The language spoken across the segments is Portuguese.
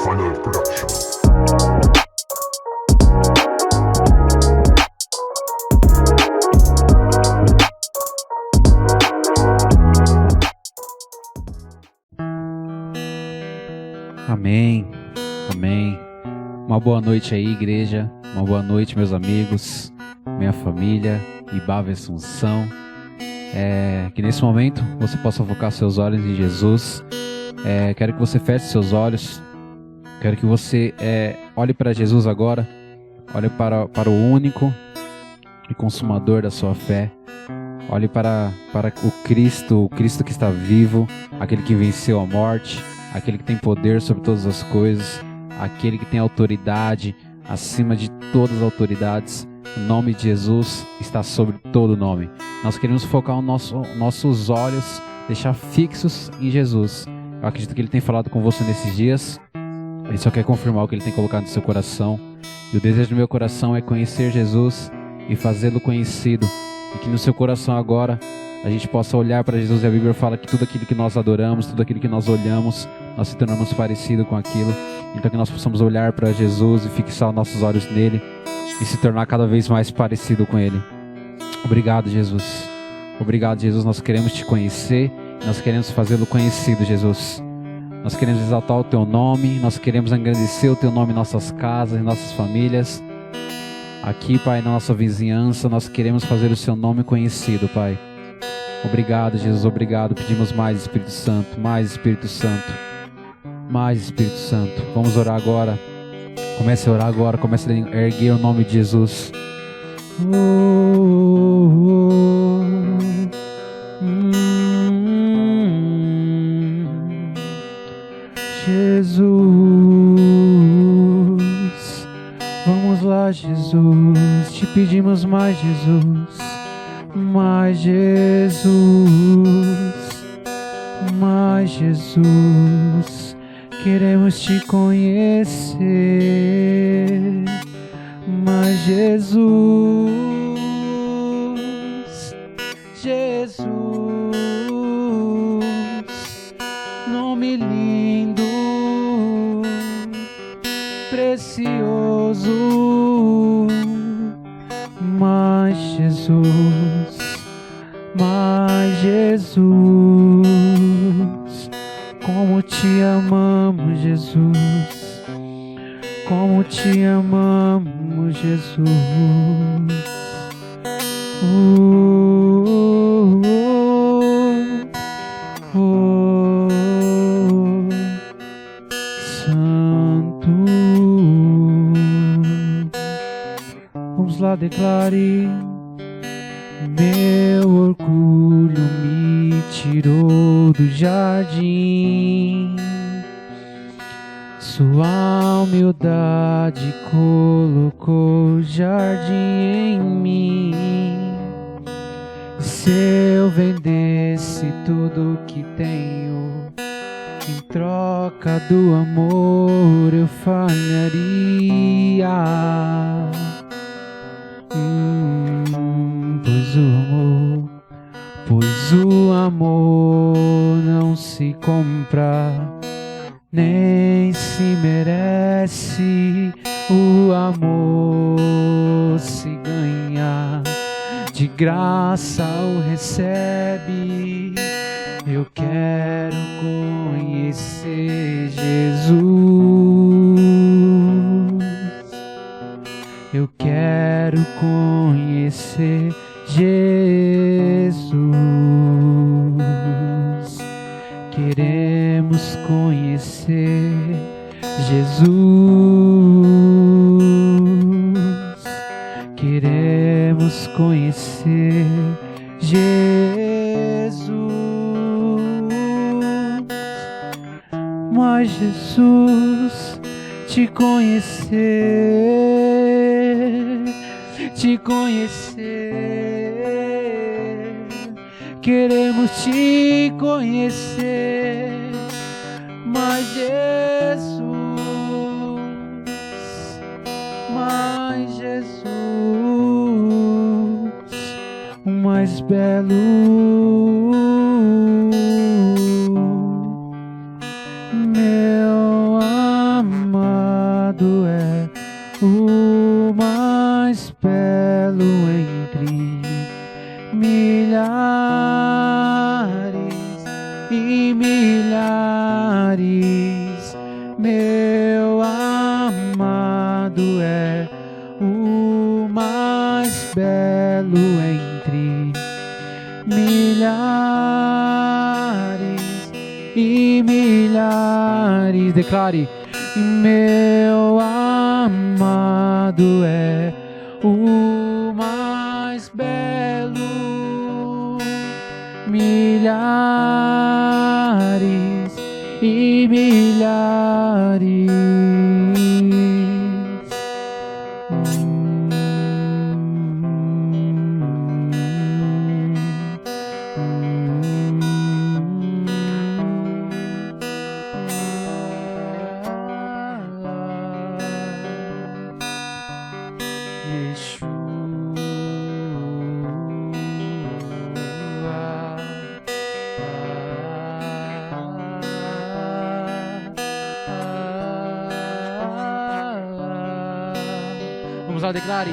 Final Production. Amém, amém. Uma boa noite aí, igreja. Uma boa noite, meus amigos, minha família, Ibava Assunção. Que nesse momento você possa focar seus olhos em Jesus. Quero que você feche seus olhos. Quero que você olhe para Jesus agora. Olhe para o único e consumador da sua fé. Olhe para o Cristo que está vivo, aquele que venceu a morte, aquele que tem poder sobre todas as coisas, aquele que tem autoridade acima de todas as autoridades. O nome de Jesus está sobre todo nome. Nós queremos focar nossos olhos, deixar fixos em Jesus. Eu acredito que Ele tem falado com você nesses dias. Ele só quer confirmar o que Ele tem colocado no seu coração. E o desejo do meu coração é conhecer Jesus e fazê-lo conhecido. E que no seu coração agora a gente possa olhar para Jesus. E a Bíblia fala que tudo aquilo que nós adoramos, tudo aquilo que nós olhamos, nós se tornamos parecido com aquilo. Então que nós possamos olhar para Jesus e fixar os nossos olhos nele e se tornar cada vez mais parecido com ele. Obrigado, Jesus. Obrigado, Jesus. Nós queremos te conhecer, nós queremos fazê-lo conhecido, Jesus. Nós queremos exaltar o teu nome, nós queremos engrandecer o teu nome em nossas casas, em nossas famílias. Aqui, Pai, na nossa vizinhança, nós queremos fazer o seu nome conhecido, Pai. Obrigado, Jesus, obrigado. Pedimos mais Espírito Santo, mais Espírito Santo, mais Espírito Santo. Vamos orar agora. Comece a orar agora, comece a erguer o nome de Jesus. Jesus, vamos lá, Jesus, te pedimos mais, Jesus, mais Jesus, mais Jesus, queremos te conhecer, mais Jesus, Jesus, nome lindo, precioso, mais Jesus, mais Jesus, como te amamos, Jesus, como te amamos, Jesus. Santo, vamos lá, declare: meu orgulho me tirou do jardim, sua humildade colocou jardim em mim. Se eu vendesse tudo que tenho em troca do amor, eu falharia. Pois o amor não se compra, nem se merece. O amor se ganha, de graça o recebe. Eu quero conhecer Jesus, eu quero conhecer Jesus, queremos conhecer Jesus, queremos conhecer Jesus, mas Jesus, te conhecer, queremos te conhecer, mas Jesus, mas Jesus, o mais belo, meu amor. mais belo entre milhares e milhares. Meu amado é o mais belo entre milhares e milhares. Declare: meu amado é o mais belo. Milhares e milhares. Vamos lá, declare.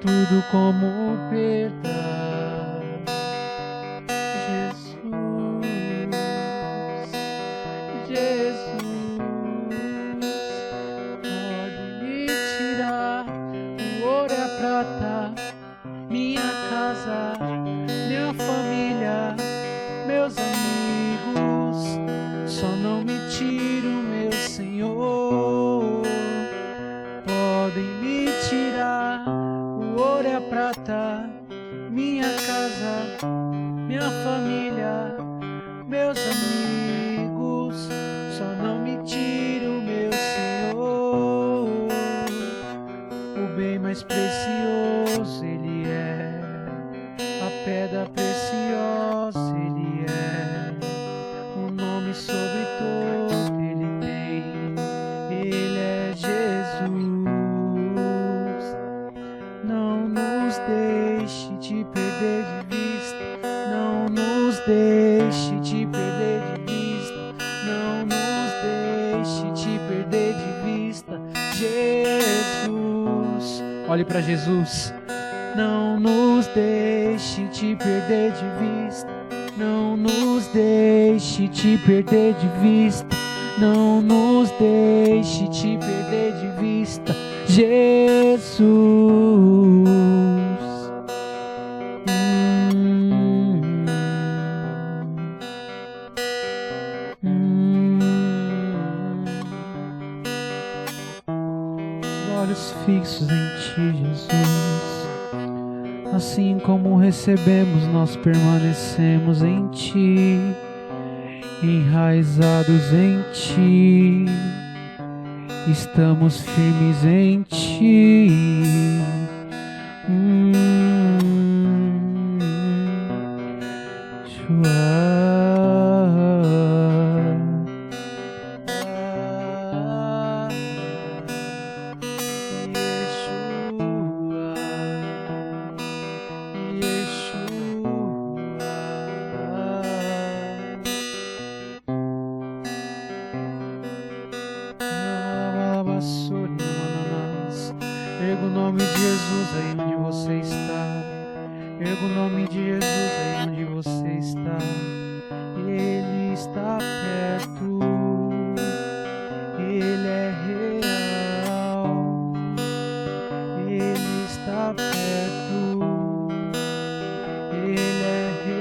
Tudo como perda. Jesus, pode me tirar o ouro e a prata, minha casa, minha família, meus amigos, só não me tira o meu Senhor. Podem me tirar o ouro e a prata, minha casa, minha família, meus amigos, só não me tira o meu Senhor. O bem mais precioso Ele é, a pedra preciosa Ele é, o nome sobre todo Ele tem, Ele é Jesus. Não nos deixe te perder de vista, não nos deixe te perder de vista, não nos deixe te perder de vista, Jesus. Olhe para Jesus. Não nos deixe te perder de vista, não nos deixe te perder de vista, não nos deixe te perder de vista, Jesus. Olhos fixos em ti, Jesus. Assim como recebemos, nós permanecemos em ti, enraizados em ti, estamos firmes em ti. Erga o nome de Jesus aí onde você está. Erga o nome de Jesus aí onde você está. Ele está perto. Ele é real. Ele está perto. Ele é real.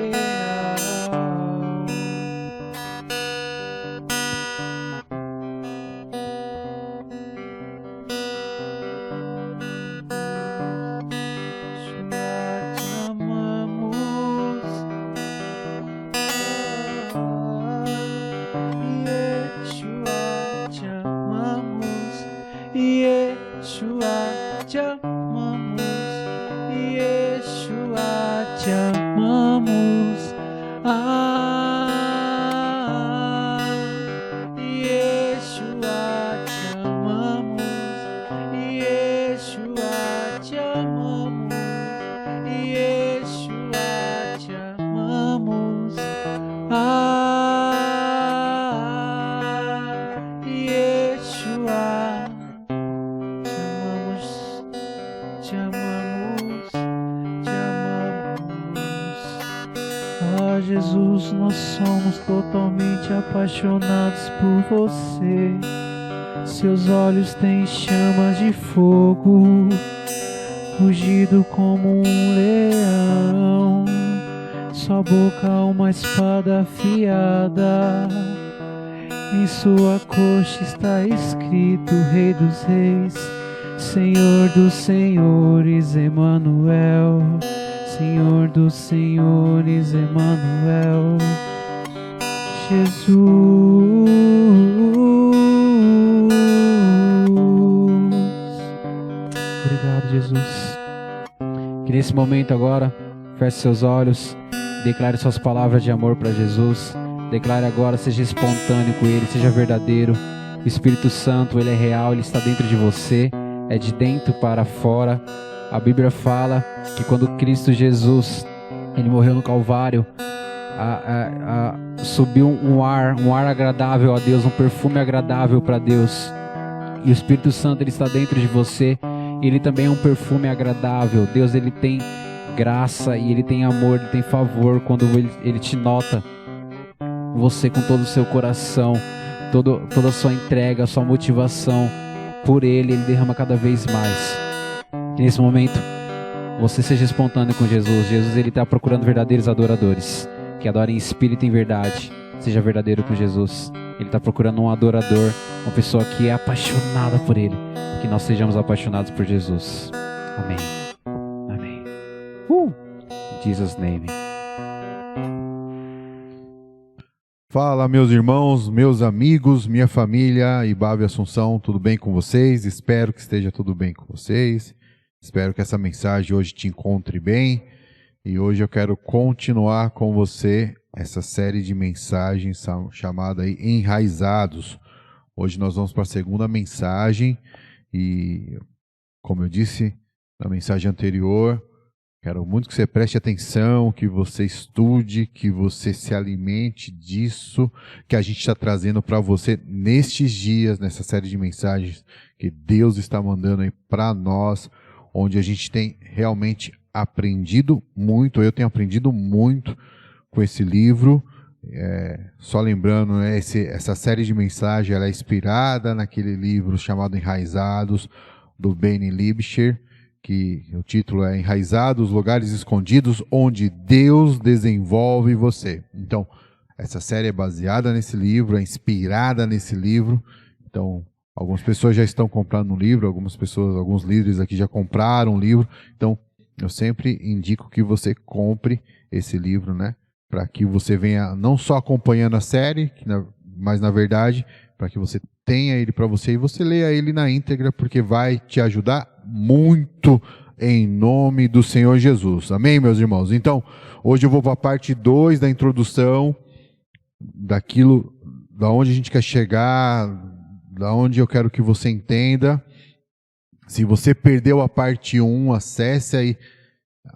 Yeshua, te amamos. Yeshua, te amamos. Yeshua, te amamos. Yeshua, te amamos. Yeshua, te amamos. Yeshua, te amamos, te amamos. Ah, Jesus, nós somos totalmente apaixonados por você. Seus olhos têm chamas de fogo, rugido como um leão. Sua boca uma espada afiada. Em sua coxa está escrito Rei dos Reis, Senhor dos Senhores, Emanuel. Senhor dos Senhores, Emanuel. Jesus. Obrigado, Jesus. Que nesse momento agora, feche seus olhos, declare suas palavras de amor para Jesus. Declare agora, seja espontâneo com Ele, seja verdadeiro. O Espírito Santo, Ele é real, Ele está dentro de você, é de dentro para fora. A Bíblia fala que quando Cristo Jesus, Ele morreu no Calvário, subiu um ar agradável a Deus, um perfume agradável para Deus. E o Espírito Santo, Ele está dentro de você, Ele também é um perfume agradável. Deus, Ele tem graça e Ele tem amor, Ele tem favor quando Ele te nota. Você com todo o seu coração, toda a sua entrega, a sua motivação por Ele derrama cada vez mais. E nesse momento, você seja espontâneo com Jesus. Jesus, Ele está procurando verdadeiros adoradores, que adorem em espírito e em verdade. Seja verdadeiro com Jesus. Ele está procurando um adorador, uma pessoa que é apaixonada por Ele. Que nós sejamos apaixonados por Jesus. Amém. Amém. In Jesus' name. Fala, meus irmãos, meus amigos, minha família, Ibabe Assunção, tudo bem com vocês? Espero que esteja tudo bem com vocês. Espero que essa mensagem hoje te encontre bem. E hoje eu quero continuar com você essa série de mensagens chamada aí Enraizados. Hoje nós vamos para a segunda mensagem e, como eu disse na mensagem anterior, quero muito que você preste atenção, que você estude, que você se alimente disso que a gente está trazendo para você nestes dias, nessa série de mensagens que Deus está mandando aí para nós, onde a gente tem realmente aprendido muito. Eu tenho aprendido muito com esse livro. Só lembrando, né, essa série de mensagens ela é inspirada naquele livro chamado Enraizados, do Benny Liebscher, que o título é Enraizados, Lugares Escondidos, onde Deus desenvolve você. Então, essa série é baseada nesse livro, é inspirada nesse livro. Então, algumas pessoas já estão comprando um livro, alguns líderes aqui já compraram um livro. Então, eu sempre indico que você compre esse livro, né? Para que você venha não só acompanhando a série, mas na verdade, para que você tenha ele para você e você leia ele na íntegra, porque vai te ajudar muito em nome do Senhor Jesus. Amém, meus irmãos? Então, hoje eu vou para a parte 2 da introdução, daquilo, da onde a gente quer chegar, da onde eu quero que você entenda. Se você perdeu a parte 1, acesse aí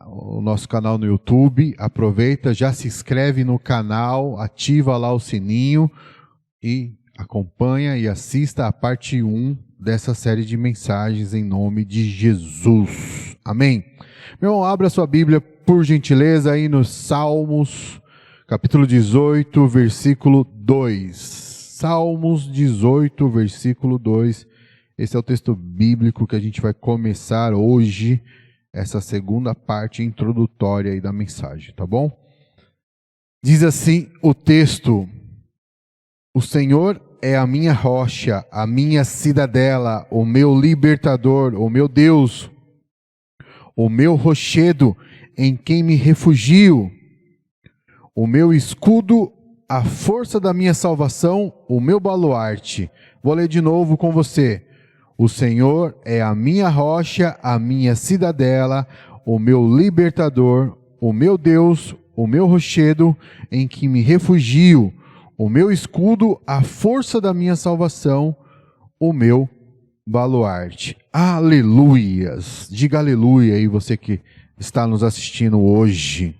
o nosso canal no YouTube, aproveita, já se inscreve no canal, ativa lá o sininho e acompanha e assista a parte 1 dessa série de mensagens em nome de Jesus. Amém? Meu irmão, abra sua Bíblia, por gentileza, aí nos Salmos, capítulo 18, versículo 2. Salmos 18, versículo 2. Esse é o texto bíblico que a gente vai começar hoje, essa segunda parte introdutória aí da mensagem, tá bom? Diz assim o texto: O Senhor é a minha rocha, a minha cidadela, o meu libertador, o meu Deus, o meu rochedo em quem me refugio, o meu escudo, a força da minha salvação, o meu baluarte. Vou ler de novo com você. O Senhor é a minha rocha, a minha cidadela, o meu libertador, o meu Deus, o meu rochedo em que me refugio, o meu escudo, a força da minha salvação, o meu baluarte. Aleluias! Diga aleluia aí, você que está nos assistindo hoje.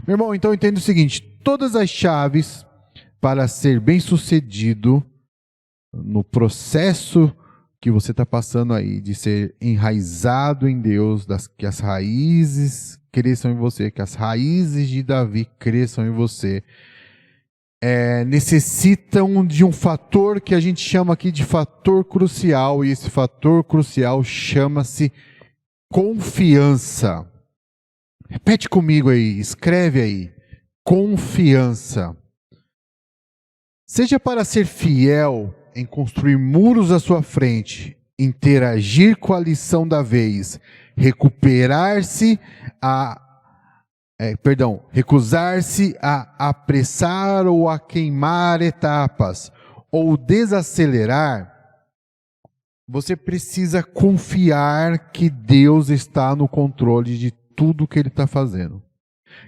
Meu irmão, então entenda o seguinte: todas as chaves para ser bem-sucedido no processo que você está passando aí, de ser enraizado em Deus, que as raízes cresçam em você, que as raízes de Davi cresçam em você, necessitam de um fator que a gente chama aqui de fator crucial, e esse fator crucial chama-se confiança. Repete comigo aí, escreve aí: confiança. Seja para ser fiel em construir muros à sua frente, interagir com a lição da vez, recusar-se a apressar ou a queimar etapas, ou desacelerar, você precisa confiar que Deus está no controle de tudo que Ele está fazendo.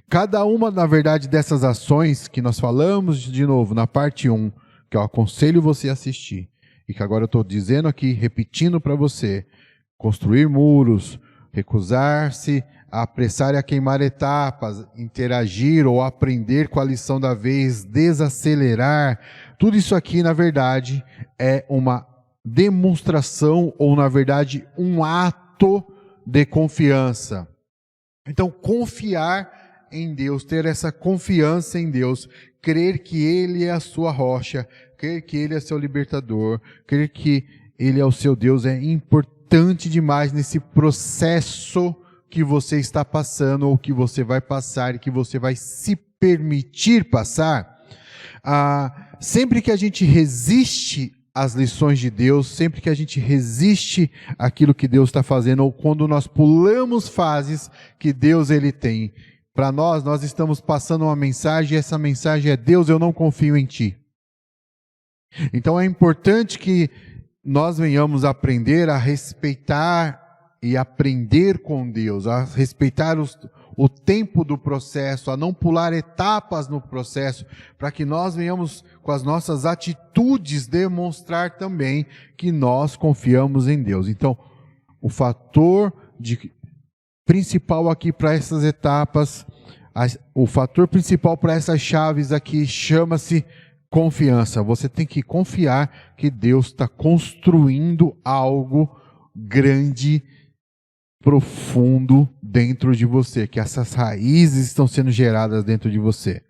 Cada uma, na verdade, dessas ações que nós falamos, de novo, na parte 1, que eu aconselho você a assistir, e que agora eu estou dizendo aqui, repetindo para você: construir muros, recusar-se a apressar e a queimar etapas, interagir ou aprender com a lição da vez, desacelerar, tudo isso aqui, na verdade, é uma demonstração ou, na verdade, um ato de confiança. Então, confiar em Deus, ter essa confiança em Deus, crer que Ele é a sua rocha, crer que Ele é seu libertador, crer que Ele é o seu Deus, é importante demais nesse processo que você está passando, ou que você vai passar, e que você vai se permitir passar. Sempre que a gente resiste às lições de Deus, sempre que a gente resiste àquilo que Deus está fazendo, ou quando nós pulamos fases que Deus Ele tem para nós estamos passando uma mensagem, e essa mensagem é: Deus, eu não confio em Ti. Então é importante que nós venhamos aprender a respeitar e aprender com Deus, a respeitar o tempo do processo, a não pular etapas no processo, para que nós venhamos, com as nossas atitudes, demonstrar também que nós confiamos em Deus. Então, o fator principal aqui para essas etapas, o fator principal para essas chaves aqui chama-se confiança. Você tem que confiar que Deus está construindo algo grande, profundo dentro de você, que essas raízes estão sendo geradas dentro de você.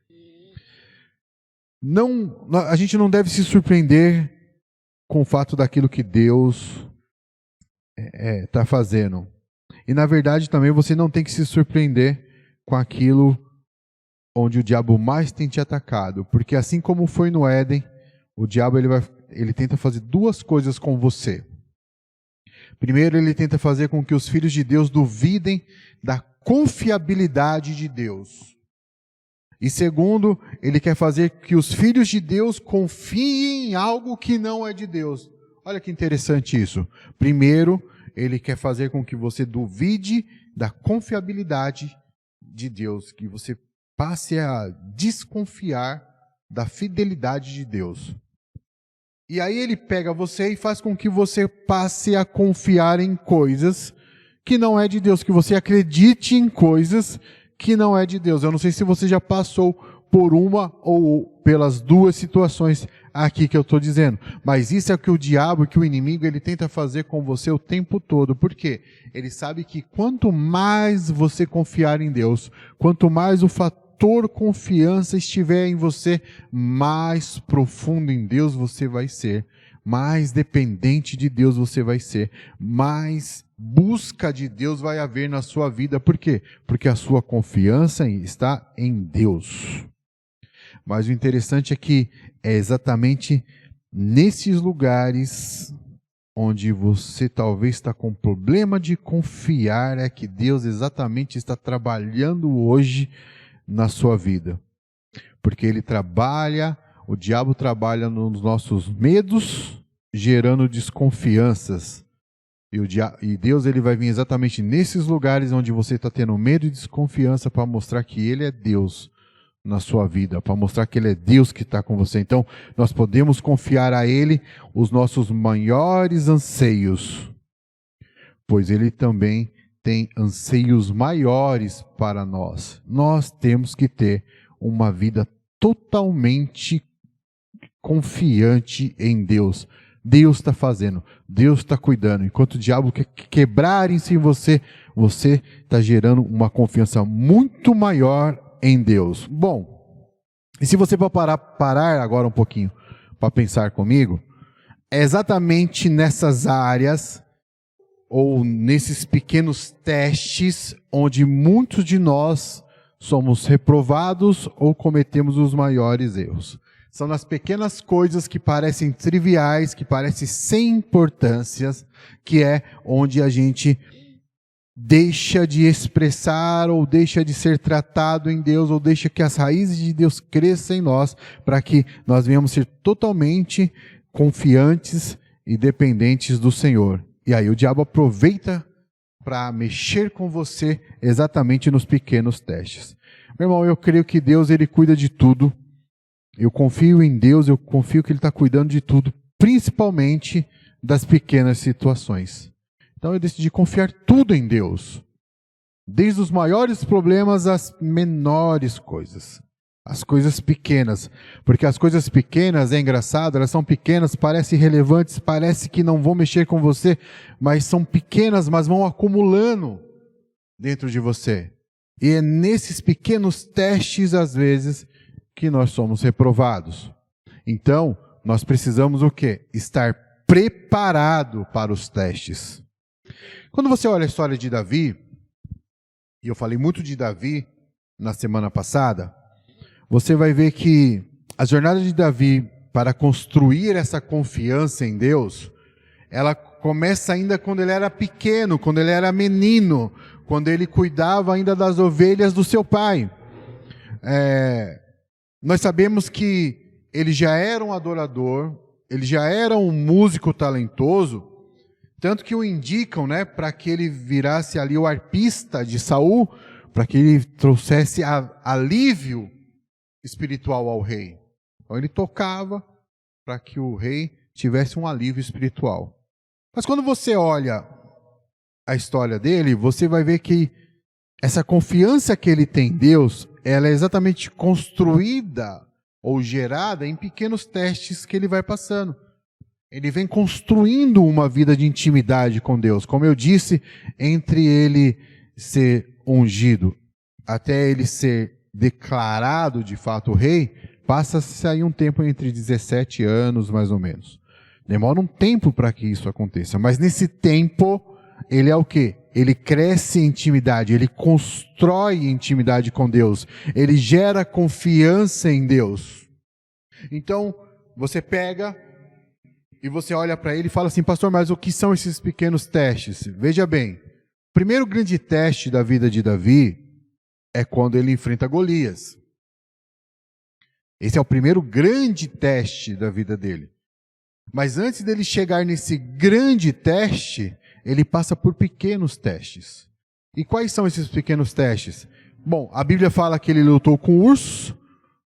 A gente não deve se surpreender com o fato daquilo que Deus está fazendo. E na verdade também você não tem que se surpreender com aquilo onde o diabo mais tem te atacado, porque assim como foi no Éden, o diabo ele tenta fazer duas coisas com você. Primeiro, ele tenta fazer com que os filhos de Deus duvidem da confiabilidade de Deus. E segundo, ele quer fazer que os filhos de Deus confiem em algo que não é de Deus. Olha que interessante isso. Primeiro, ele quer fazer com que você duvide da confiabilidade de Deus, que você passe a desconfiar da fidelidade de Deus. E aí ele pega você e faz com que você passe a confiar em coisas que não é de Deus, que você acredite em coisas que não é de Deus. Eu não sei se você já passou por uma ou pelas duas situações. aqui que eu estou dizendo. Mas isso é o que o diabo, que o inimigo, ele tenta fazer com você o tempo todo. Por quê? Ele sabe que quanto mais você confiar em Deus, quanto mais o fator confiança estiver em você, mais profundo em Deus você vai ser. Mais dependente de Deus você vai ser, mais busca de Deus vai haver na sua vida. Por quê? Porque a sua confiança está em Deus. Mas o interessante é que é exatamente nesses lugares onde você talvez está com problema de confiar, é que Deus exatamente está trabalhando hoje na sua vida. Porque Ele trabalha, o diabo trabalha nos nossos medos, gerando desconfianças. E Deus, ele vai vir exatamente nesses lugares onde você está tendo medo e desconfiança para mostrar que Ele é Deus na sua vida, para mostrar que Ele é Deus que está com você. Então, nós podemos confiar a Ele os nossos maiores anseios, pois Ele também tem anseios maiores para nós. Nós temos que ter uma vida totalmente confiante em Deus. Deus está fazendo, Deus está cuidando. Enquanto o diabo quer quebrar em si você, você está gerando uma confiança muito maior em Deus. Bom, e se você parar agora um pouquinho para pensar comigo, é exatamente nessas áreas ou nesses pequenos testes onde muitos de nós somos reprovados ou cometemos os maiores erros. São nas pequenas coisas que parecem triviais, que parecem sem importância, que é onde a gente deixa de expressar ou deixa de ser tratado em Deus, ou deixa que as raízes de Deus cresçam em nós, para que nós venhamos ser totalmente confiantes e dependentes do Senhor. E aí o diabo aproveita para mexer com você exatamente nos pequenos testes. Meu irmão, eu creio que Deus, Ele cuida de tudo. Eu confio em Deus, eu confio que Ele está cuidando de tudo, principalmente das pequenas situações. Então eu decidi confiar tudo em Deus, desde os maiores problemas às menores coisas, as coisas pequenas. Porque as coisas pequenas, é engraçado, elas são pequenas, parecem irrelevantes, parece que não vão mexer com você, mas são pequenas, mas vão acumulando dentro de você. E é nesses pequenos testes, às vezes, que nós somos reprovados. Então, nós precisamos o quê? Estar preparado para os testes. Quando você olha a história de Davi, e eu falei muito de Davi na semana passada, você vai ver que a jornada de Davi para construir essa confiança em Deus, ela começa ainda quando ele era pequeno, quando ele era menino, quando ele cuidava ainda das ovelhas do seu pai. Nós sabemos que ele já era um adorador, ele já era um músico talentoso, tanto que o indicam, para que ele virasse ali o arpista de Saul, para que ele trouxesse alívio espiritual ao rei. Então ele tocava para que o rei tivesse um alívio espiritual. Mas quando você olha a história dele, você vai ver que essa confiança que ele tem em Deus, ela é exatamente construída ou gerada em pequenos testes que ele vai passando. Ele vem construindo uma vida de intimidade com Deus. Como eu disse, entre ele ser ungido até ele ser declarado de fato rei, passa-se aí um tempo entre 17 anos mais ou menos. Demora um tempo para que isso aconteça, mas nesse tempo ele é o quê? Ele cresce em intimidade, ele constrói intimidade com Deus, ele gera confiança em Deus. Então, você pega e você olha para ele e fala assim: pastor, mas o que são esses pequenos testes? Veja bem, o primeiro grande teste da vida de Davi é quando ele enfrenta Golias. Esse é o primeiro grande teste da vida dele. Mas antes dele chegar nesse grande teste, ele passa por pequenos testes. E quais são esses pequenos testes? Bom, a Bíblia fala que ele lutou com ursos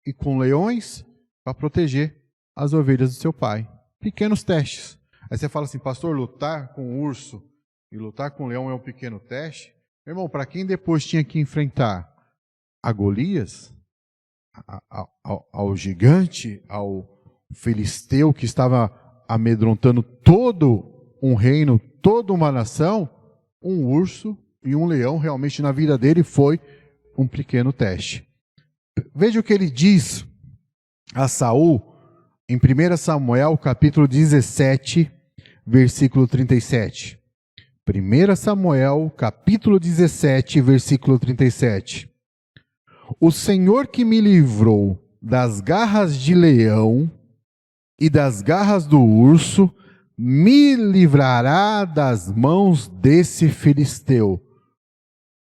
e com leões para proteger as ovelhas do seu pai. Pequenos testes. Aí você fala assim: pastor, lutar com urso e lutar com leão é um pequeno teste? Meu irmão, para quem depois tinha que enfrentar a Golias, ao gigante, ao filisteu que estava amedrontando todo um reino, toda uma nação, um urso e um leão realmente na vida dele foi um pequeno teste. Veja o que ele diz a Saul em 1 Samuel capítulo 17, versículo 37. 1 Samuel capítulo 17, versículo 37. O Senhor que me livrou das garras de leão e das garras do urso, me livrará das mãos desse filisteu.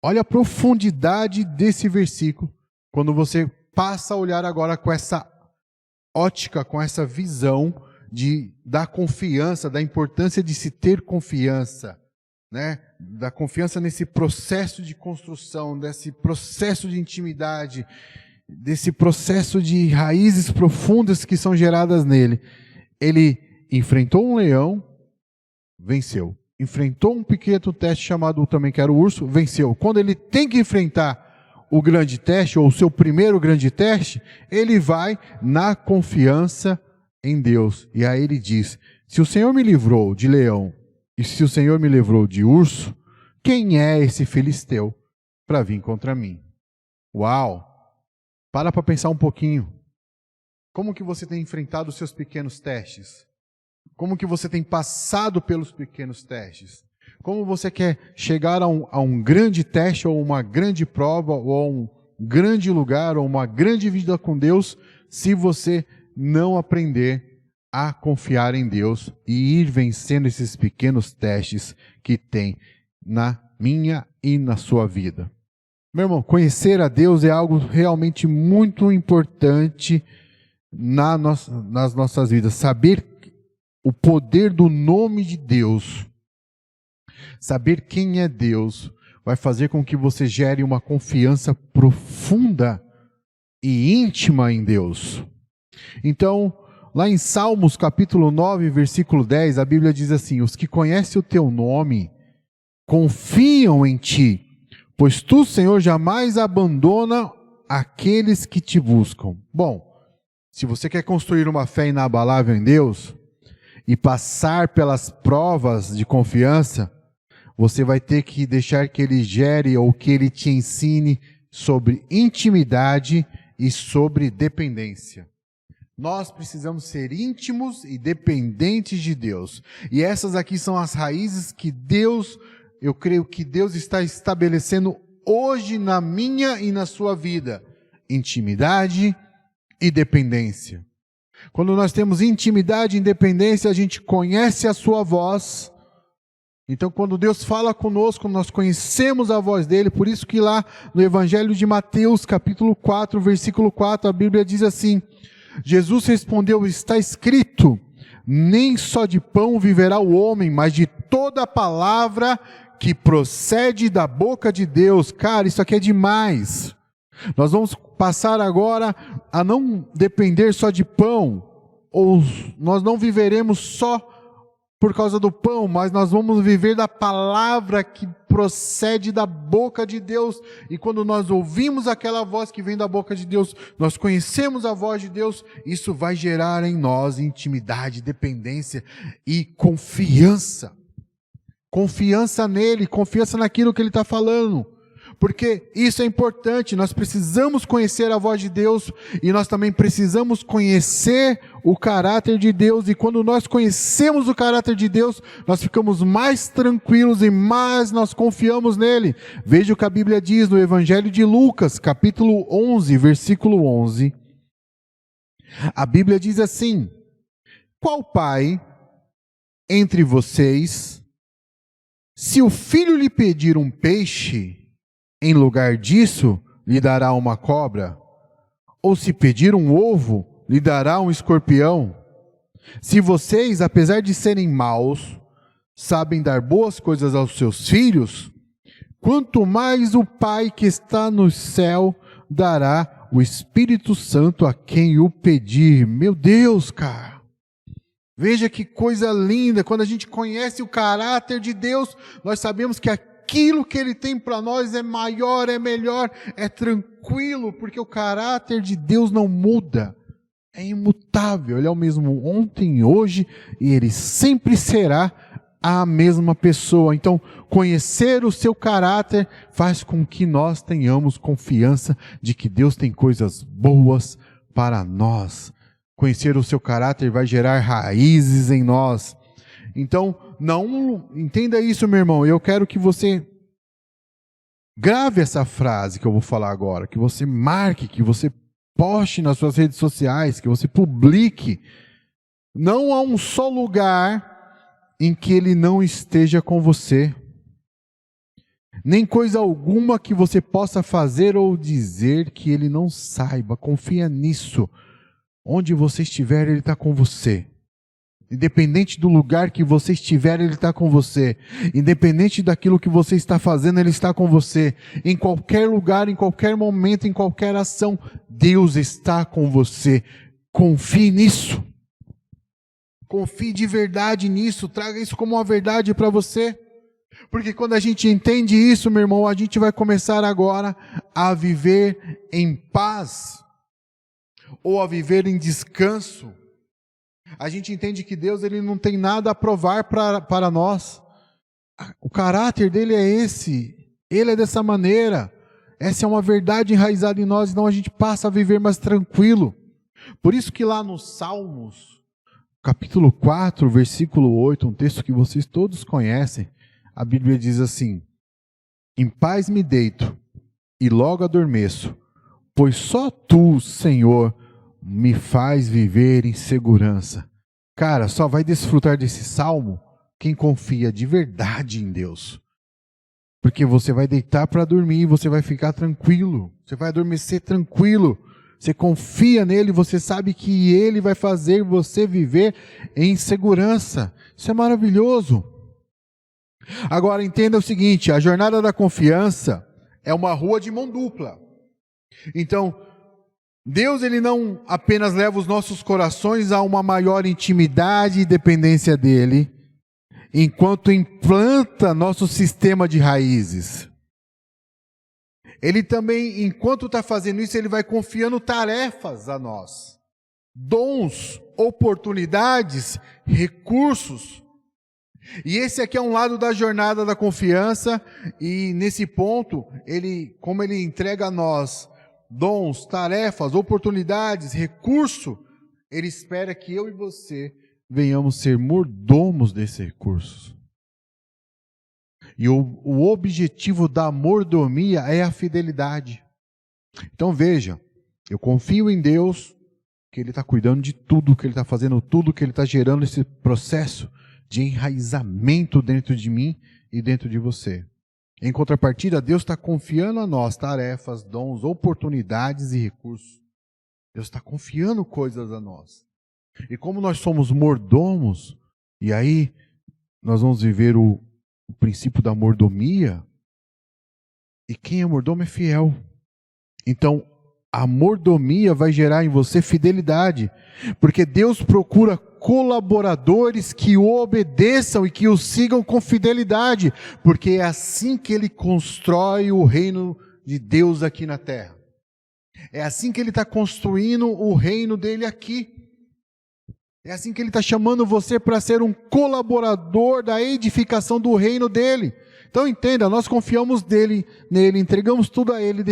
Olha a profundidade desse versículo, quando você passa a olhar agora com essa ótica, com essa visão da confiança, da importância de se ter confiança, né? Da confiança nesse processo de construção, desse processo de intimidade, desse processo de raízes profundas que são geradas nele. Ele enfrentou um leão, venceu. Enfrentou um pequeno teste chamado também que era o urso, venceu. Quando ele tem que enfrentar o grande teste, ou o seu primeiro grande teste, ele vai na confiança em Deus. E aí ele diz, se o Senhor me livrou de leão, e se o Senhor me livrou de urso, quem é esse filisteu para vir contra mim? Uau! Para pensar um pouquinho. Como que você tem enfrentado os seus pequenos testes? Como que você tem passado pelos pequenos testes? Como você quer chegar a um grande teste, ou uma grande prova, ou a um grande lugar, ou uma grande vida com Deus, se você não aprender a confiar em Deus e ir vencendo esses pequenos testes que tem na minha e na sua vida? Meu irmão, conhecer a Deus é algo realmente muito importante nas nossas vidas. Saber o poder do nome de Deus, saber quem é Deus, vai fazer com que você gere uma confiança profunda e íntima em Deus. Então, lá em Salmos capítulo 9, versículo 10, a Bíblia diz assim, os que conhecem o teu nome confiam em ti, pois tu, Senhor, jamais abandona aqueles que te buscam. Bom, se você quer construir uma fé inabalável em Deus e passar pelas provas de confiança, você vai ter que deixar que Ele gere ou que Ele te ensine sobre intimidade e sobre dependência. Nós precisamos ser íntimos e dependentes de Deus. E essas aqui são as raízes que eu creio que Deus está estabelecendo hoje na minha e na sua vida. Intimidade e dependência. Quando nós temos intimidade e independência, a gente conhece a sua voz. Então, quando Deus fala conosco, nós conhecemos a voz dele. Por isso que lá no Evangelho de Mateus, capítulo 4, versículo 4, a Bíblia diz assim, Jesus respondeu, está escrito, nem só de pão viverá o homem, mas de toda a palavra que procede da boca de Deus. Cara, isso aqui é demais. Nós vamos passar agora a não depender só de pão, ou nós não viveremos só por causa do pão, mas nós vamos viver da palavra que procede da boca de Deus. E quando nós ouvimos aquela voz que vem da boca de Deus, nós conhecemos a voz de Deus, isso vai gerar em nós intimidade, dependência e confiança. Confiança nele, confiança naquilo que ele está falando. Porque isso é importante, nós precisamos conhecer a voz de Deus e nós também precisamos conhecer o caráter de Deus. E quando nós conhecemos o caráter de Deus, nós ficamos mais tranquilos e mais nós confiamos nele. Veja o que a Bíblia diz no Evangelho de Lucas, capítulo 11, versículo 11. A Bíblia diz assim, qual pai entre vocês, se o filho lhe pedir um peixe, em lugar disso, lhe dará uma cobra? Ou se pedir um ovo, lhe dará um escorpião? Se vocês, apesar de serem maus, sabem dar boas coisas aos seus filhos, quanto mais o Pai que está no céu dará o Espírito Santo a quem o pedir. Meu Deus, cara! Veja que coisa linda, quando a gente conhece o caráter de Deus, nós sabemos que aquilo que Ele tem para nós é maior, é melhor, é tranquilo, porque o caráter de Deus não muda. é imutável. Ele é o mesmo ontem, hoje e ele sempre será a mesma pessoa. Então, conhecer o seu caráter faz com que nós tenhamos confiança de que Deus tem coisas boas para nós. Conhecer o seu caráter vai gerar raízes em nós. Então, não entenda isso, meu irmão. Eu quero que você grave essa frase que eu vou falar agora, que você marque, que você poste nas suas redes sociais, que você publique. Não há um só lugar em que Ele não esteja com você. Nem coisa alguma que você possa fazer ou dizer que Ele não saiba. Confia nisso. Onde você estiver, Ele está com você. Independente do lugar que você estiver, Ele está com você. Independente daquilo que você está fazendo, Ele está com você. Em qualquer lugar, em qualquer momento, em qualquer ação, Deus está com você. Confie nisso. Confie de verdade nisso. Traga isso como uma verdade para você. Porque quando a gente entende isso, meu irmão, a gente vai começar agora a viver em paz. Ou a viver em descanso. A gente entende que Deus ele não tem nada a provar para nós. O caráter dele é esse. Ele é dessa maneira. Essa é uma verdade enraizada em nós. Então a gente passa a viver mais tranquilo. Por isso que lá nos Salmos, capítulo 4, versículo 8, um texto que vocês todos conhecem, a Bíblia diz assim: em paz me deito e logo adormeço, pois só tu, Senhor, me faz viver em segurança. Cara, só vai desfrutar desse salmo quem confia de verdade em Deus. Porque você vai deitar para dormir, você vai ficar tranquilo, você vai adormecer tranquilo. Você confia nele, você sabe que ele vai fazer você viver em segurança. Isso é maravilhoso. Agora entenda o seguinte, a jornada da confiança é uma rua de mão dupla. Então, Deus ele não apenas leva os nossos corações a uma maior intimidade e dependência dele, enquanto implanta nosso sistema de raízes. Ele também, enquanto está fazendo isso, ele vai confiando tarefas a nós, dons, oportunidades, recursos. E esse aqui é um lado da jornada da confiança, e nesse ponto, como ele entrega a nós dons, tarefas, oportunidades, recurso, ele espera que eu e você venhamos ser mordomos desses recursos. E o objetivo da mordomia é a fidelidade. Então veja, eu confio em Deus, que Ele está cuidando de tudo, que Ele está fazendo tudo, que Ele está gerando esse processo de enraizamento dentro de mim e dentro de você. Em contrapartida, Deus está confiando a nós tarefas, dons, oportunidades e recursos. Deus está confiando coisas a nós. E como nós somos mordomos, e aí nós vamos viver o princípio da mordomia, e quem é mordomo é fiel. Então, a mordomia vai gerar em você fidelidade, porque Deus procura colaboradores que o obedeçam e que o sigam com fidelidade, porque é assim que Ele constrói o reino de Deus aqui na terra. É assim que Ele está construindo o reino dele aqui. É assim que Ele está chamando você para ser um colaborador da edificação do reino dele. Então entenda, nós confiamos nele, entregamos tudo a Ele,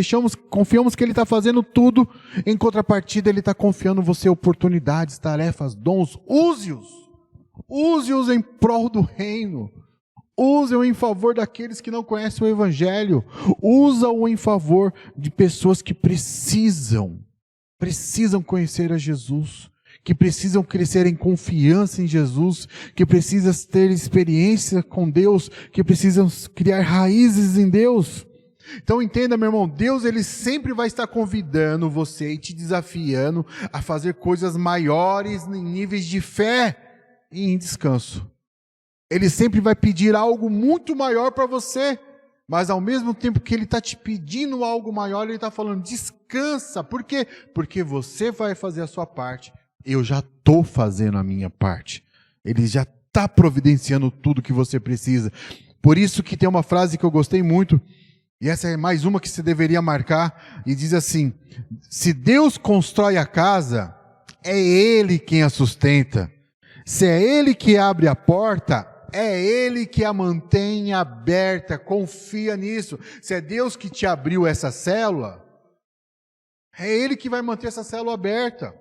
confiamos que Ele está fazendo tudo, em contrapartida Ele está confiando em você oportunidades, tarefas, dons, use-os em prol do reino, use-os em favor daqueles que não conhecem o Evangelho, usa-o em favor de pessoas que precisam conhecer a Jesus, que precisam crescer em confiança em Jesus, que precisam ter experiência com Deus, que precisam criar raízes em Deus. Então entenda, meu irmão, Deus ele sempre vai estar convidando você e te desafiando a fazer coisas maiores em níveis de fé e em descanso. Ele sempre vai pedir algo muito maior para você, mas ao mesmo tempo que Ele está te pedindo algo maior, Ele está falando, descansa. Por quê? Porque você vai fazer a sua parte. Eu já estou fazendo a minha parte. Ele já está providenciando tudo que você precisa. Por isso que tem uma frase que eu gostei muito, e essa é mais uma que você deveria marcar, e diz assim: se Deus constrói a casa, é Ele quem a sustenta. Se é Ele que abre a porta, é Ele que a mantém aberta. Confia nisso. Se é Deus que te abriu essa célula, é Ele que vai manter essa célula aberta.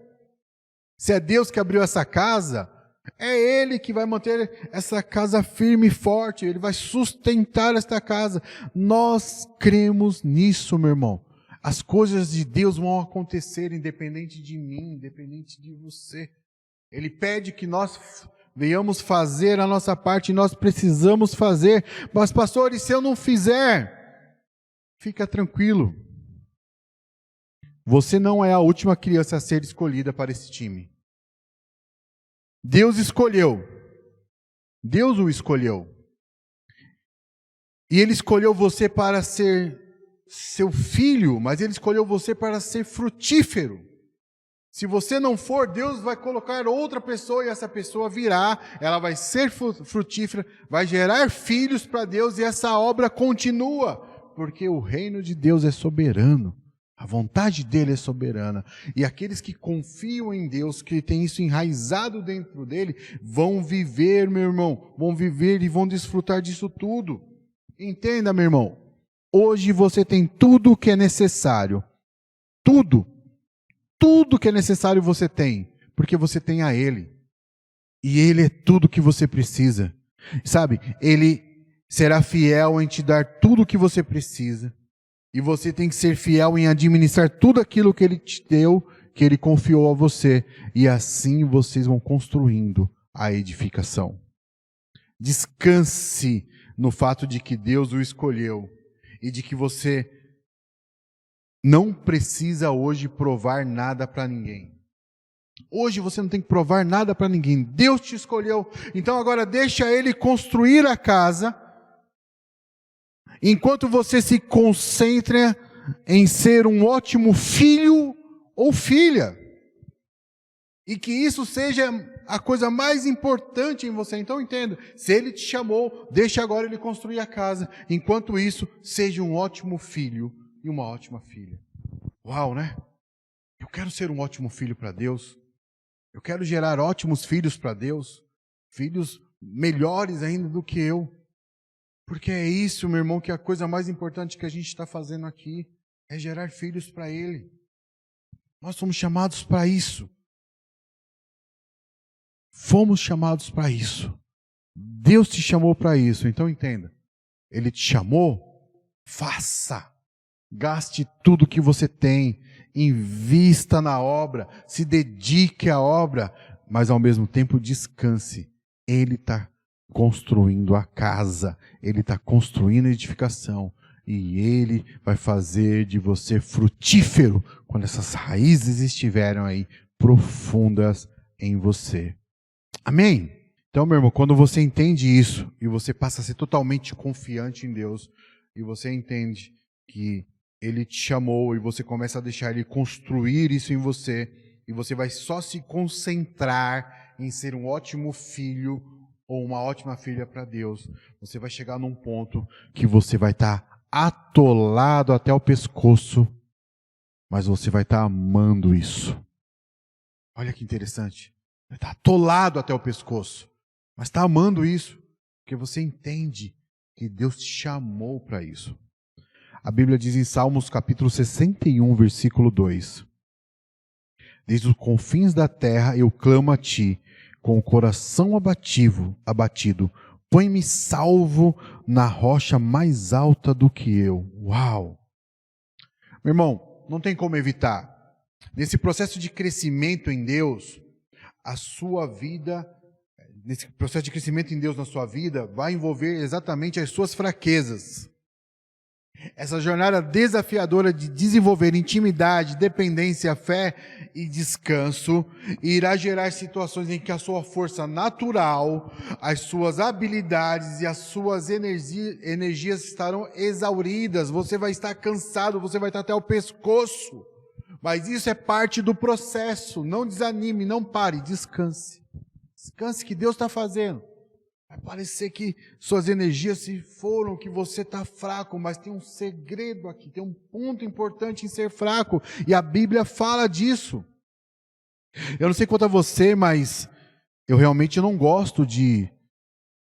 Se é Deus que abriu essa casa, é Ele que vai manter essa casa firme e forte. Ele vai sustentar esta casa. Nós cremos nisso, meu irmão. As coisas de Deus vão acontecer independente de mim, independente de você. Ele pede que nós venhamos fazer a nossa parte, e nós precisamos fazer. Mas, pastor, e se eu não fizer? Fica tranquilo. Você não é a última criança a ser escolhida para esse time. Deus escolheu. Deus o escolheu. E Ele escolheu você para ser seu filho, mas Ele escolheu você para ser frutífero. Se você não for, Deus vai colocar outra pessoa e essa pessoa virá, ela vai ser frutífera, vai gerar filhos para Deus e essa obra continua, porque o reino de Deus é soberano, a vontade dele é soberana. E aqueles que confiam em Deus, que têm isso enraizado dentro dele, vão viver, meu irmão, vão viver e vão desfrutar disso tudo. Entenda, meu irmão. Hoje você tem tudo o que é necessário. Tudo que é necessário você tem, porque você tem a Ele. E Ele é tudo que você precisa. Sabe, Ele será fiel em te dar tudo o que você precisa. E você tem que ser fiel em administrar tudo aquilo que Ele te deu, que Ele confiou a você. E assim vocês vão construindo a edificação. Descanse no fato de que Deus o escolheu. E de que você não precisa hoje provar nada para ninguém. Hoje você não tem que provar nada para ninguém. Deus te escolheu. Então agora deixa Ele construir a casa, enquanto você se concentra em ser um ótimo filho ou filha. E que isso seja a coisa mais importante em você. Então entenda, se Ele te chamou, deixa agora Ele construir a casa. Enquanto isso, seja um ótimo filho e uma ótima filha. Uau, né? Eu quero ser um ótimo filho para Deus. Eu quero gerar ótimos filhos para Deus. Filhos melhores ainda do que eu. Porque é isso, meu irmão, que é a coisa mais importante que a gente está fazendo aqui. É gerar filhos para Ele. Nós somos chamados para isso. Fomos chamados para isso. Deus te chamou para isso. Então entenda. Ele te chamou, faça. Gaste tudo que você tem. Invista na obra. Se dedique à obra. Mas ao mesmo tempo descanse. Ele está construindo a casa. Ele está construindo a edificação. E Ele vai fazer de você frutífero quando essas raízes estiverem aí profundas em você. Amém? Então, meu irmão, quando você entende isso e você passa a ser totalmente confiante em Deus e você entende que Ele te chamou e você começa a deixar Ele construir isso em você e você vai só se concentrar em ser um ótimo filho ou uma ótima filha para Deus, você vai chegar num ponto que você vai estar atolado até o pescoço, mas você vai estar amando isso. Olha que interessante. Vai estar atolado até o pescoço, mas está amando isso, porque você entende que Deus te chamou para isso. A Bíblia diz em Salmos capítulo 61, versículo 2. Desde os confins da terra eu clamo a ti, com o coração abatido, põe-me salvo na rocha mais alta do que eu. Uau! Meu irmão, não tem como evitar. Nesse processo de crescimento em Deus, a sua vida, nesse processo de crescimento em Deus na sua vida, vai envolver exatamente as suas fraquezas. Essa jornada desafiadora de desenvolver intimidade, dependência, fé e descanso irá gerar situações em que a sua força natural, as suas habilidades e as suas energias estarão exauridas. Você vai estar cansado, você vai estar até o pescoço. Mas isso é parte do processo. Não desanime, não pare, descanse. Descanse que Deus está fazendo. Vai parecer que suas energias se foram, que você está fraco, mas tem um segredo aqui, tem um ponto importante em ser fraco. E a Bíblia fala disso. Eu não sei quanto a você, mas eu realmente não gosto de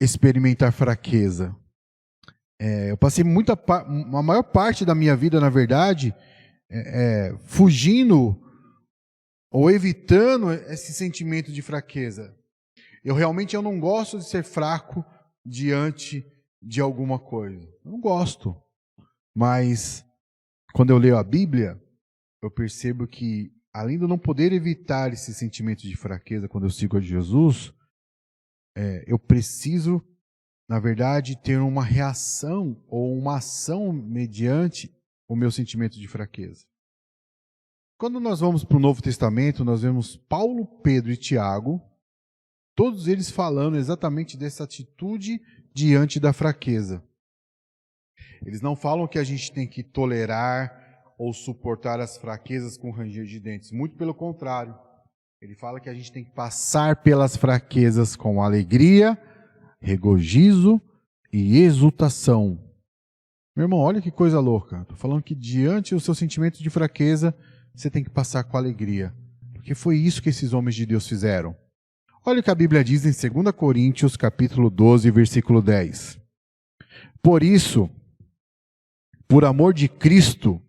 experimentar fraqueza. Eu passei a maior parte da minha vida, na verdade, fugindo ou evitando esse sentimento de fraqueza. Eu não gosto de ser fraco diante de alguma coisa. Eu não gosto. Mas quando eu leio a Bíblia, eu percebo que, além de eu não poder evitar esse sentimento de fraqueza quando eu sigo a Jesus, eu preciso, na verdade, ter uma reação ou uma ação mediante o meu sentimento de fraqueza. Quando nós vamos para o Novo Testamento, nós vemos Paulo, Pedro e Tiago, todos eles falando exatamente dessa atitude diante da fraqueza. Eles não falam que a gente tem que tolerar ou suportar as fraquezas com ranger de dentes. Muito pelo contrário. Ele fala que a gente tem que passar pelas fraquezas com alegria, regozijo e exultação. Meu irmão, olha que coisa louca. Estou falando que diante do seu sentimento de fraqueza, você tem que passar com alegria. Porque foi isso que esses homens de Deus fizeram. Olha o que a Bíblia diz em 2 Coríntios, capítulo 12, versículo 10. Por isso, por amor de Cristo,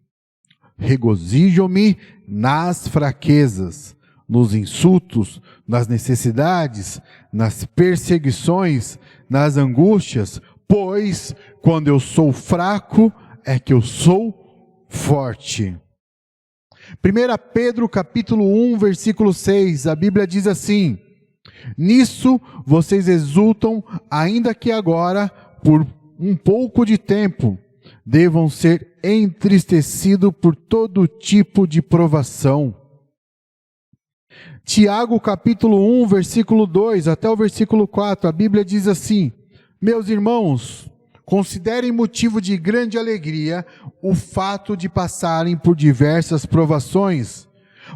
regozijo-me nas fraquezas, nos insultos, nas necessidades, nas perseguições, nas angústias, pois quando eu sou fraco é que eu sou forte. 1 Pedro capítulo 1, versículo 6, a Bíblia diz assim: nisso vocês exultam, ainda que agora, por um pouco de tempo, devam ser entristecidos por todo tipo de provação. Tiago capítulo 1, versículo 2 até o versículo 4, a Bíblia diz assim: meus irmãos, considerem motivo de grande alegria o fato de passarem por diversas provações,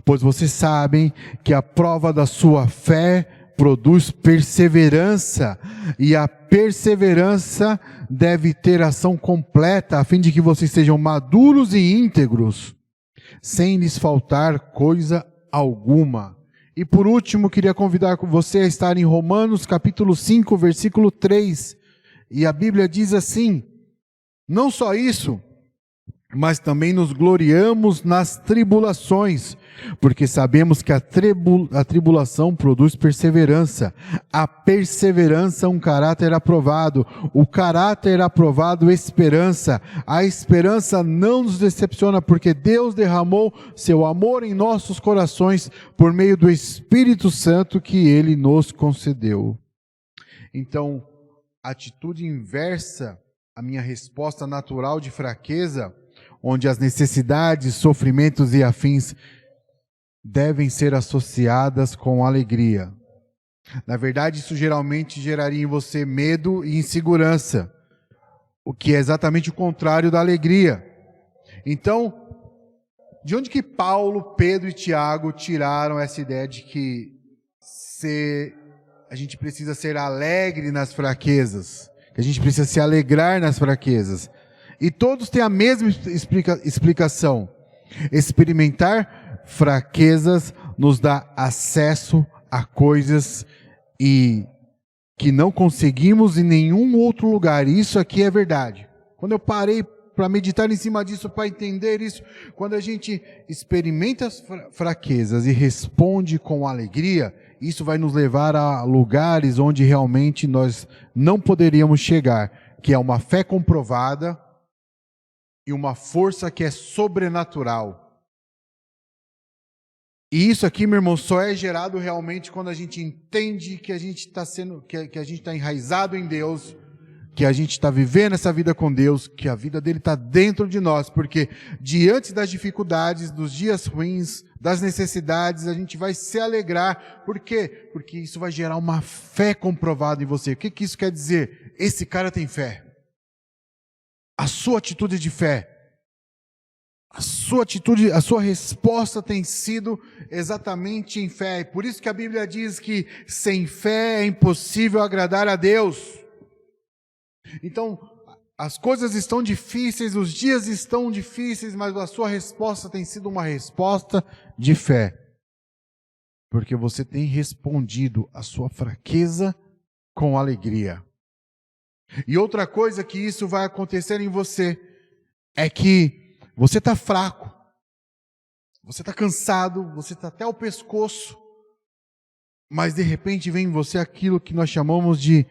pois vocês sabem que a prova da sua fé produz perseverança, e a perseverança deve ter ação completa, a fim de que vocês sejam maduros e íntegros, sem lhes faltar coisa alguma. E por último, queria convidar você a estar em Romanos capítulo 5, versículo 3, e a Bíblia diz assim: não só isso, mas também nos gloriamos nas tribulações, porque sabemos que a tribulação produz perseverança, a perseverança um caráter aprovado, o caráter aprovado esperança, a esperança não nos decepciona, porque Deus derramou seu amor em nossos corações por meio do Espírito Santo que Ele nos concedeu. Então, a atitude inversa à minha resposta natural de fraqueza, onde as necessidades, sofrimentos e afins devem ser associadas com alegria. Na verdade, isso geralmente geraria em você medo e insegurança, o que é exatamente o contrário da alegria. Então, de onde que Paulo, Pedro e Tiago tiraram essa ideia de que a gente precisa ser alegre nas fraquezas, que a gente precisa se alegrar nas fraquezas? E todos têm a mesma explicação. Experimentar fraquezas nos dá acesso a coisas que não conseguimos em nenhum outro lugar. E isso aqui é verdade. Quando eu parei para meditar em cima disso, para entender isso, quando a gente experimenta as fraquezas e responde com alegria, isso vai nos levar a lugares onde realmente nós não poderíamos chegar, que é uma fé comprovada e uma força que é sobrenatural. E isso aqui, meu irmão, só é gerado realmente quando a gente entende que a gente está enraizado em Deus, que a gente está vivendo essa vida com Deus, que a vida dele está dentro de nós, porque diante das dificuldades, dos dias ruins, das necessidades, a gente vai se alegrar. Por quê? Porque isso vai gerar uma fé comprovada em você. O que isso quer dizer? Esse cara tem fé. A sua atitude de fé, a sua resposta tem sido exatamente em fé. Por isso que a Bíblia diz que sem fé é impossível agradar a Deus. Então, as coisas estão difíceis, os dias estão difíceis, mas a sua resposta tem sido uma resposta de fé. Porque você tem respondido à sua fraqueza com alegria. E outra coisa que isso vai acontecer em você é que você está fraco, você está cansado, você está até o pescoço, mas de repente vem em você aquilo que nós chamamos de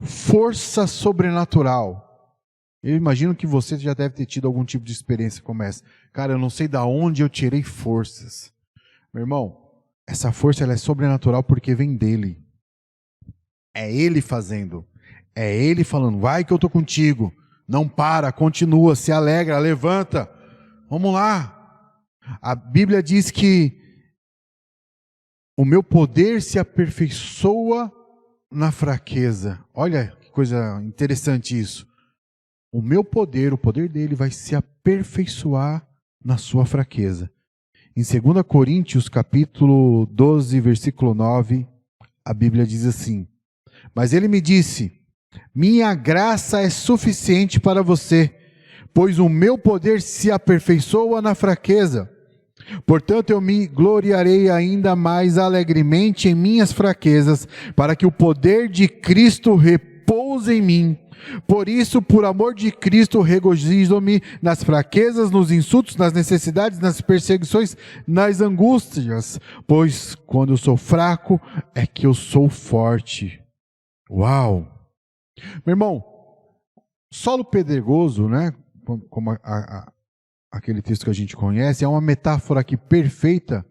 força sobrenatural. Eu imagino que você já deve ter tido algum tipo de experiência como essa. Cara, eu não sei de onde eu tirei forças. Meu irmão, essa força ela é sobrenatural porque vem dele. É ele fazendo. É ele falando, vai que eu estou contigo. Não para, continua, se alegra, levanta. Vamos lá. A Bíblia diz que o meu poder se aperfeiçoa na fraqueza. Olha que coisa interessante isso. O meu poder, o poder dele vai se aperfeiçoar na sua fraqueza. Em 2 Coríntios, capítulo 12, versículo 9, a Bíblia diz assim: mas ele me disse, minha graça é suficiente para você, pois o meu poder se aperfeiçoa na fraqueza. Portanto, eu me gloriarei ainda mais alegremente em minhas fraquezas, para que o poder de Cristo repouse em mim. Por isso, por amor de Cristo, regozijo-me nas fraquezas, nos insultos, nas necessidades, nas perseguições, nas angústias, pois quando eu sou fraco, é que eu sou forte. Uau! Meu irmão, solo pedregoso, né? Como aquele texto que a gente conhece, é uma metáfora aqui perfeita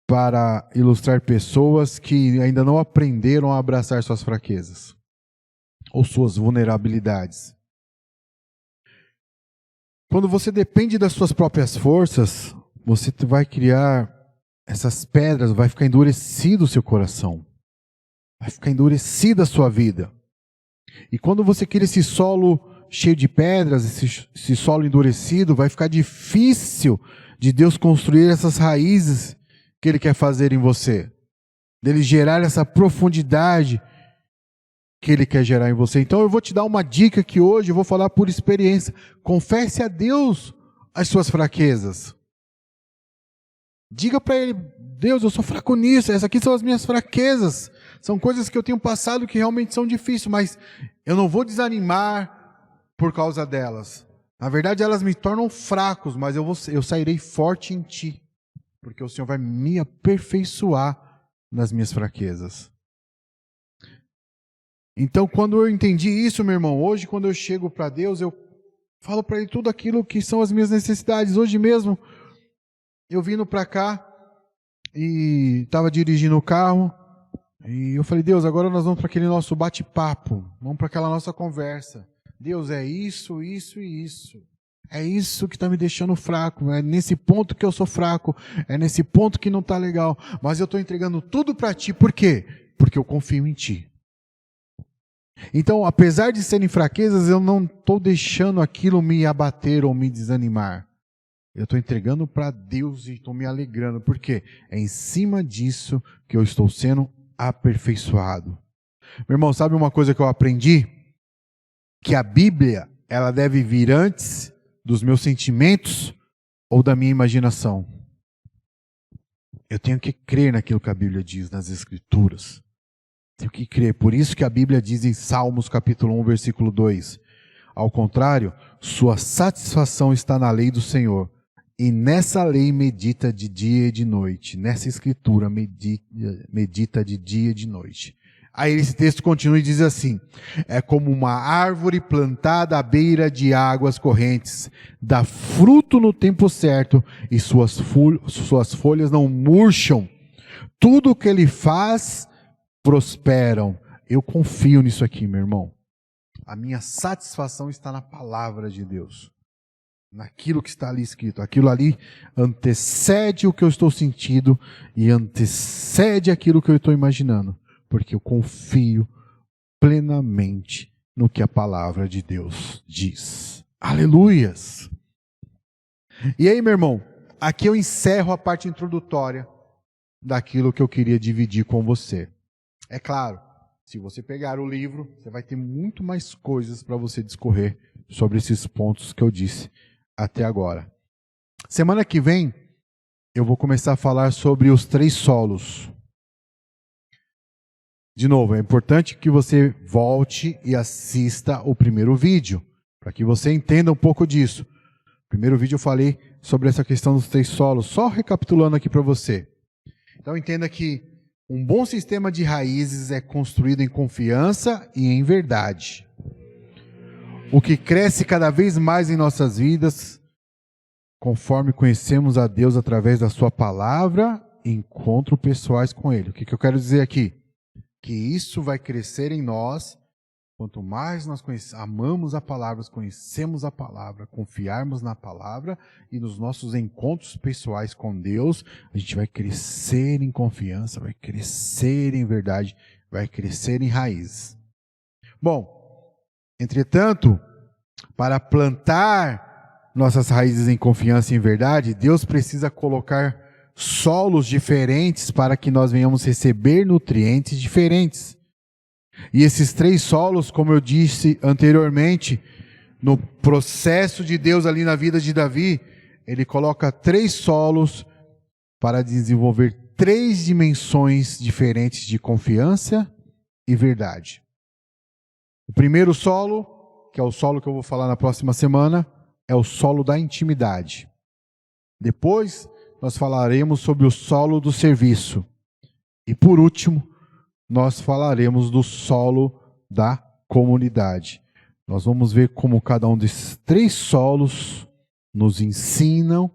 para ilustrar pessoas que ainda não aprenderam a abraçar suas fraquezas ou suas vulnerabilidades. Quando você depende das suas próprias forças, você vai criar essas pedras, vai ficar endurecido o seu coração, vai ficar endurecida a sua vida. E quando você cria esse solo cheio de pedras, esse solo endurecido, vai ficar difícil de Deus construir essas raízes que Ele quer fazer em você, dele gerar essa profundidade que Ele quer gerar em você. Então eu vou te dar uma dica que hoje eu vou falar por experiência. Confesse a Deus as suas fraquezas. Diga para Ele, Deus, eu sou fraco nisso, essas aqui são as minhas fraquezas. São coisas que eu tenho passado que realmente são difíceis, mas eu não vou desanimar por causa delas. Na verdade, elas me tornam fracos, mas eu sairei forte em Ti, porque o Senhor vai me aperfeiçoar nas minhas fraquezas. Então, quando eu entendi isso, meu irmão, hoje quando eu chego para Deus, eu falo para Ele tudo aquilo que são as minhas necessidades. Hoje mesmo, eu vindo para cá e estava dirigindo o carro, e eu falei, Deus, agora nós vamos para aquele nosso bate-papo, vamos para aquela nossa conversa. Deus, é isso, isso e isso. É isso que está me deixando fraco, é nesse ponto que eu sou fraco, é nesse ponto que não está legal, mas eu estou entregando tudo para Ti, por quê? Porque eu confio em Ti. Então, apesar de serem fraquezas, eu não estou deixando aquilo me abater ou me desanimar. Eu estou entregando para Deus e estou me alegrando, porque é em cima disso que eu estou sendo aperfeiçoado. Meu irmão, sabe uma coisa que eu aprendi? Que a Bíblia, ela deve vir antes dos meus sentimentos ou da minha imaginação. Eu tenho que crer naquilo que a Bíblia diz nas Escrituras. Tenho que crer. Por isso que a Bíblia diz em Salmos capítulo 1, versículo 2. Ao contrário, sua satisfação está na lei do Senhor. E nessa lei medita de dia e de noite. Nessa escritura medita de dia e de noite. Aí esse texto continua e diz assim: é como uma árvore plantada à beira de águas correntes, dá fruto no tempo certo e suas folhas não murcham. Tudo o que ele faz prosperam. Eu confio nisso aqui, meu irmão. A minha satisfação está na palavra de Deus, naquilo que está ali escrito. Aquilo ali antecede o que eu estou sentindo e antecede aquilo que eu estou imaginando, porque eu confio plenamente no que a palavra de Deus diz. Aleluias! E aí, meu irmão, aqui eu encerro a parte introdutória daquilo que eu queria dividir com você. É claro, se você pegar o livro, você vai ter muito mais coisas para você discorrer sobre esses pontos que eu disse até agora. Semana que vem, eu vou começar a falar sobre os 3 solos. De novo, é importante que você volte e assista o primeiro vídeo, para que você entenda um pouco disso. No primeiro vídeo eu falei sobre essa questão dos 3 solos, só recapitulando aqui para você. Então entenda que um bom sistema de raízes é construído em confiança e em verdade. O que cresce cada vez mais em nossas vidas, conforme conhecemos a Deus através da sua palavra e encontros pessoais com Ele. O que eu quero dizer aqui? Que isso vai crescer em nós, quanto mais nós amamos a palavra, conhecemos a palavra, confiarmos na palavra e nos nossos encontros pessoais com Deus, a gente vai crescer em confiança, vai crescer em verdade, vai crescer em raízes. Bom, entretanto, para plantar nossas raízes em confiança e em verdade, Deus precisa colocar solos diferentes para que nós venhamos receber nutrientes diferentes. E esses 3 solos, como eu disse anteriormente, no processo de Deus ali na vida de Davi, ele coloca 3 solos para desenvolver 3 dimensões diferentes de confiança e verdade. O primeiro solo, que é o solo que eu vou falar na próxima semana, é o solo da intimidade. Depois, nós falaremos sobre o solo do serviço. E por último, nós falaremos do solo da comunidade. Nós vamos ver como cada um desses 3 solos nos ensinam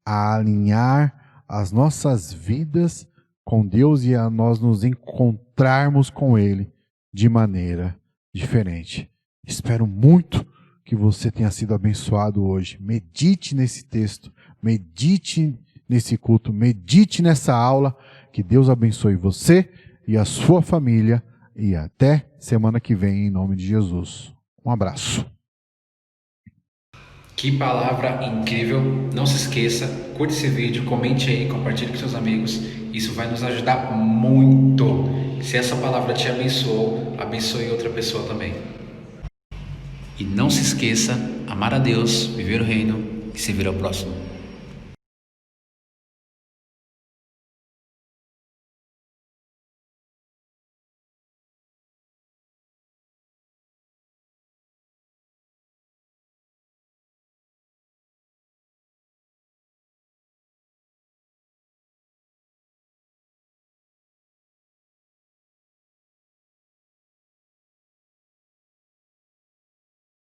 a alinhar as nossas vidas com Deus e a nós nos encontrarmos com Ele de maneira diferente. Espero muito que você tenha sido abençoado hoje. Medite nesse texto, medite nesse culto, medite nessa aula. Que Deus abençoe você e a sua família. E até semana que vem, em nome de Jesus. Um abraço. Que palavra incrível. Não se esqueça, curte esse vídeo, comente aí, compartilhe com seus amigos. Isso vai nos ajudar muito. Se essa palavra te abençoou, abençoe outra pessoa também. E não se esqueça, amar a Deus, viver o reino e servir ao próximo.